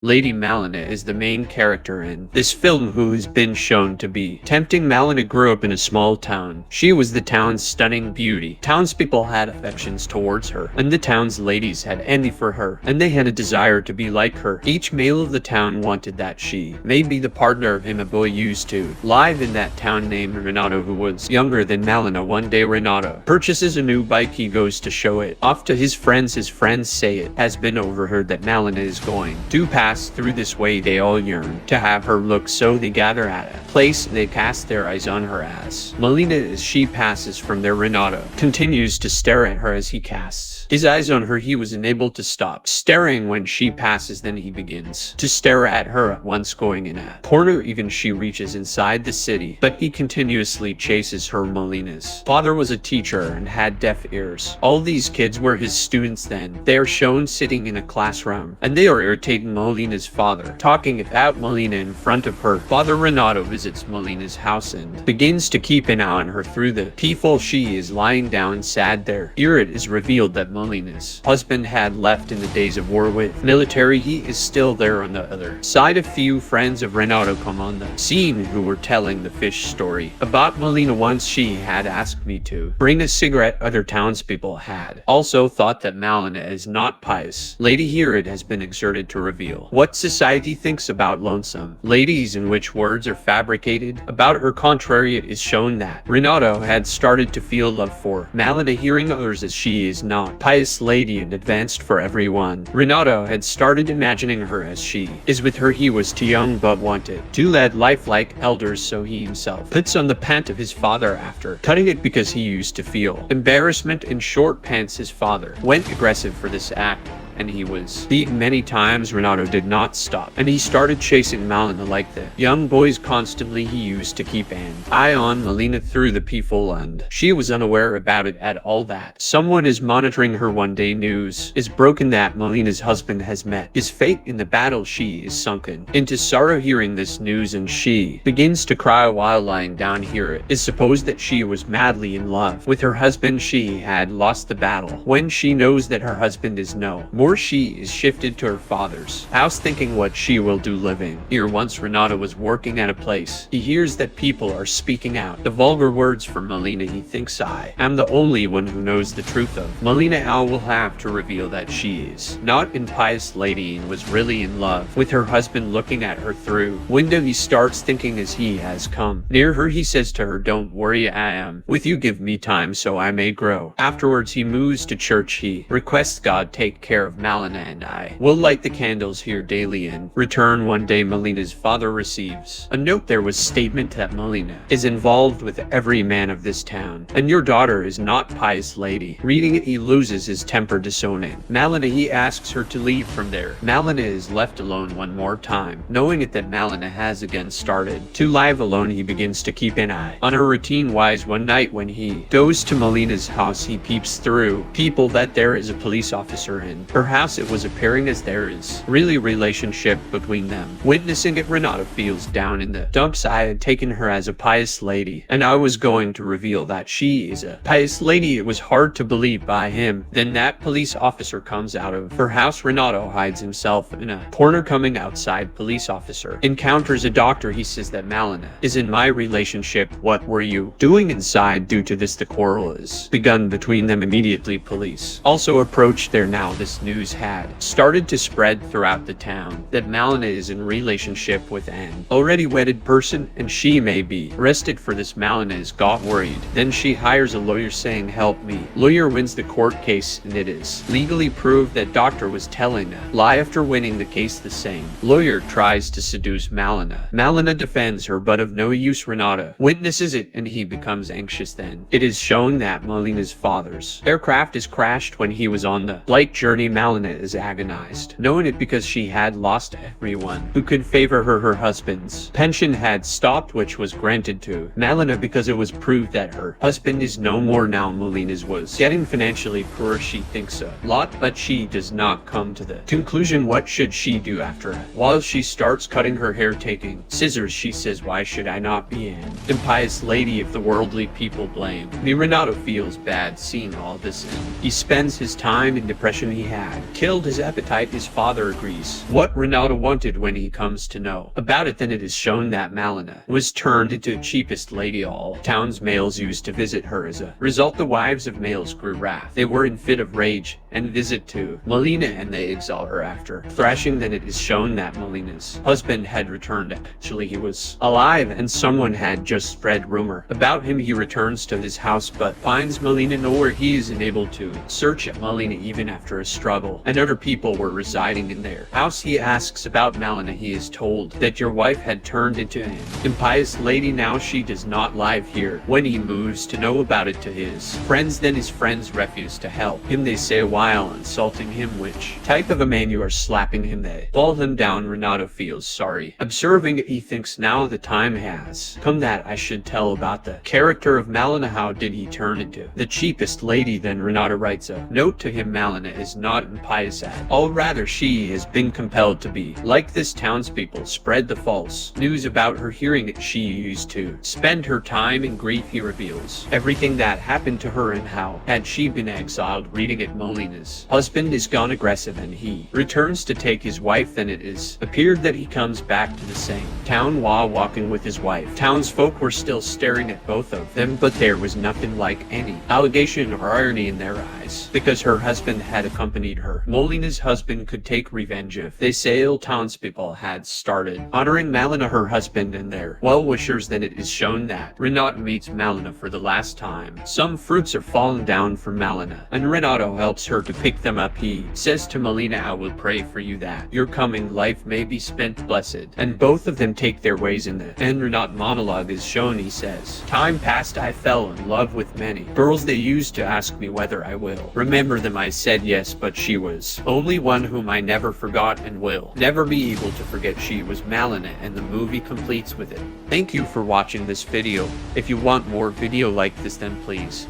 Lady Malena is the main character in this film who has been shown to be tempting. Malena grew up in a small town. She was the town's stunning beauty. Townspeople had affections towards her, and the town's ladies had envy for her, and they had a desire to be like her. Each male of the town wanted that she may be the partner of him a boy used to live in that town named Renato, who was younger than Malena. One day Renato purchases a new bike. He goes to show it off to his friends. His friends say it has been overheard that Malena is going to pass through this way. They all yearn to have her look, so they gather at a place. They cast their eyes on her as Malena, as she passes from there. Renato continues to stare at her as he casts his eyes on her. He was unable to stop staring when she passes. Then he begins to stare at her at once, going in a corner. Even she reaches inside the city, but he continuously chases her. Malena's father was a teacher and had deaf ears. All these kids were his students. Then they are shown sitting in a classroom, and they are irritating Malena's father, talking about Malena in front of her father. Renato visits Malena's house and begins to keep an eye on her through the peephole. She is lying down sad there. Here it is revealed that Malena's husband had left in the days of war with military. He is still there. On the other side, a few friends of Renato come on the scene who were telling the fish story about Malena. Once she had asked me to bring a cigarette. Other townspeople had also thought that Malena is not pious lady. Here it has been exerted to reveal what society thinks about lonesome ladies, in which words are fabricated about her. Contrary, it is shown that Renato had started to feel love for Malena, hearing others as she is not pious lady and advanced for everyone. Renato had started imagining her as she is with her. He was too young but wanted to lead life like elders, so he himself puts on the pant of his father after cutting it because he used to feel embarrassment in short pants. His father went aggressive for this act, and he was beaten many times. Renato did not stop, and he started chasing Malena like the young boys constantly. He used to keep an eye on Malena through the peephole, and she was unaware about it at all. That someone is monitoring her. One day news is broken that Malena's husband has met his fate in the battle. She is sunken into sorrow hearing this news, and she begins to cry while lying down. Here it is supposed that she was madly in love with her husband. She had lost the battle. When she knows that her husband is no more, she is shifted to her father's house, thinking what she will do living here. Once Renato was working at a place. He hears that people are speaking out the vulgar words for Malena. He thinks, I am the only one who knows the truth of Malena. I will have to reveal that she is not an impious lady and was really in love with her husband. Looking at her through window, he starts thinking as he has come near her. He says to her, don't worry, I am with you. Give me time so I may grow. Afterwards he moves to church. He requests God take care of Malena, and I will light the candles here daily. In return, one day Malena's father receives a note. There was statement that Malena is involved with every man of this town, and your daughter is not pious lady. Reading it, he loses his temper, disowning Malena. He asks her to leave from there. Malena is left alone one more time. Knowing it that Malena has again started to live alone, he begins to keep an eye on her routine wise. One night when he goes to Malena's house, he peeps through people that there is a police officer in her house. It was appearing as there is really relationship between them. Witnessing it, Renato feels down in the dumps. I had taken her as a pious lady, and I was going to reveal that she is a pious lady. It was hard to believe by him. Then that police officer comes out of her house. Renato hides himself in a corner. Coming outside, police officer encounters a doctor. He says that Malena is in my relationship. What were you doing inside? Due to this, the quarrel is begun between them. Immediately police also approached there. Now this news had started to spread throughout the town that Malena is in relationship with an already wedded person, and she may be arrested for this. Malena is got worried. Then she hires a lawyer, saying, help me. Lawyer wins the court case, and it is legally proved that doctor was telling a lie. After winning the case, the same lawyer tries to seduce Malena. Malena defends her, but of no use. Renato witnesses it, and he becomes anxious. Then it is shown that Malena's father's aircraft is crashed when he was on the flight journey. Malena is agonized, knowing it because she had lost everyone who could favor her. Her husband's pension had stopped, which was granted to Malena because it was proved that her husband is no more. Now Malena's was getting financially poor. She thinks a lot, but she does not come to the conclusion. What should she do? After a while, she starts cutting her hair, taking scissors. She says, why should I not be an impious lady if the worldly people blame me? Renato feels bad seeing all this, and he spends his time in depression. He has had killed his appetite, his father agrees. What Renato wanted when he comes to know about it, then it is shown that Malena was turned into the cheapest lady all town's males used to visit her. As a result, the wives of males grew wrath. They were in fit of rage and visit to Malena, and they exile her after thrashing. Then it is shown that Malena's husband had returned. Actually, he was alive, and someone had just spread rumor about him. He returns to his house but finds Malena nowhere. He is unable to search at Malena even after a struggle, and other people were residing in their house. He asks about Malena. He is told that your wife had turned into an impious lady. Now she does not live here. When he moves to know about it to his friends, then his friends refuse to help him. They say while insulting him, which type of a man you are, slapping him. They fall him down. Renato feels sorry. Observing it, he thinks now the time has come that I should tell about the character of Malena. How did he turn into the cheapest lady? Then Renato writes a note to him. Malena is not impious at all, rather she has been compelled to be like this. Townspeople spread the false news about her. Hearing it, she used to spend her time in grief. He reveals everything that happened to her and how had she been exiled. Reading it, Malena's husband is gone aggressive and he returns to take his wife. Then it is appeared that he comes back to the same town while walking with his wife. Townsfolk were still staring at both of them, but there was nothing like any allegation or irony in their eyes, because her husband had accompanied her. Malena's husband could take revenge if they say ill. Townspeople had started honoring Malena, her husband, and their well-wishers. Then it is shown that Renato meets Malena for the last time. Some fruits are fallen down for Malena, and Renato helps her to pick them up. He says to Malena, I will pray for you that your coming life may be spent blessed, and both of them take their ways. In the end, Renato monologue is shown. He says, time passed, I fell in love with many girls. They used to ask me whether I will remember them. I said yes, but she was only one whom I never forgot and will never be able to forget. She was Malena, and the movie completes with it. Thank you for watching this video. If you want more video like this, then please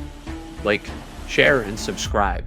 like, share, and subscribe.